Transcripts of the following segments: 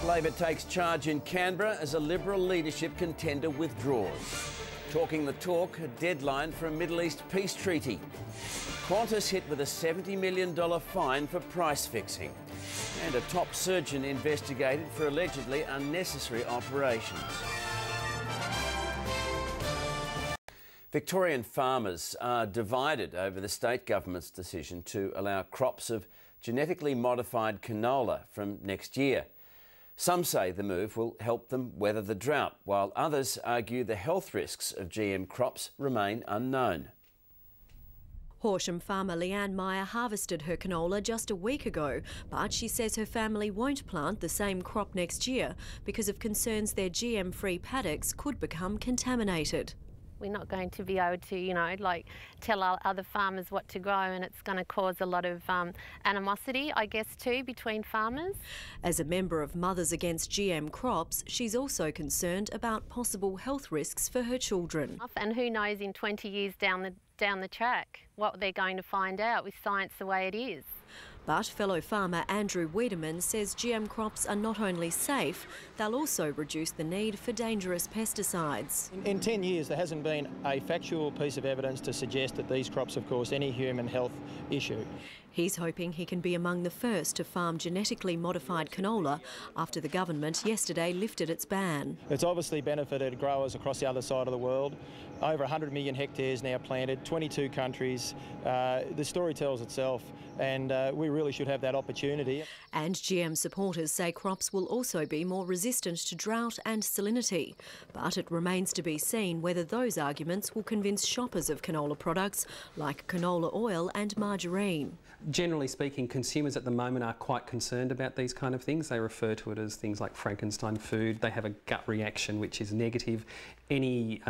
Labor takes charge in Canberra as a Liberal leadership contender withdraws. Talking the talk, a deadline for a Middle East peace treaty. Qantas hit with a $70 million fine for price fixing. And a top surgeon investigated for allegedly unnecessary operations. Victorian farmers are divided over the state government's decision to allow crops of genetically modified canola from next year. Some say the move will help them weather the drought, while others argue the health risks of GM crops remain unknown. Horsham farmer Leanne Meyer harvested her canola just a week ago, but she says her family won't plant the same crop next year because of concerns their GM-free paddocks could become contaminated. We're not going to be able to, tell our other farmers what to grow, and it's going to cause a lot of animosity, I guess, too, between farmers. As a member of Mothers Against GM Crops, she's also concerned about possible health risks for her children. And who knows in 20 years down the track what they're going to find out with science the way it is. But fellow farmer Andrew Wiedemann says GM crops are not only safe, they'll also reduce the need for dangerous pesticides. In 10 years there hasn't been a factual piece of evidence to suggest that these crops have caused any human health issue. He's hoping he can be among the first to farm genetically modified canola after the government yesterday lifted its ban. It's obviously benefited growers across the other side of the world. Over 100 million hectares now planted, 22 countries. The story tells itself, and we really should have that opportunity. And GM supporters say crops will also be more resistant to drought and salinity. But it remains to be seen whether those arguments will convince shoppers of canola products like canola oil and margarine. Generally speaking, consumers at the moment are quite concerned about these kind of things. They refer to it as things like Frankenstein food. They have a gut reaction which is negative. Any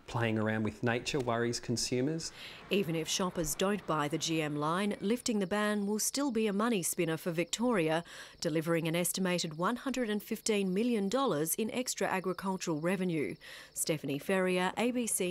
playing around with nature worries consumers. Even if shoppers don't buy the GM line, lifting the ban will still be a money spinner for Victoria, delivering an estimated $115 million in extra agricultural revenue. Stephanie Ferrier, ABC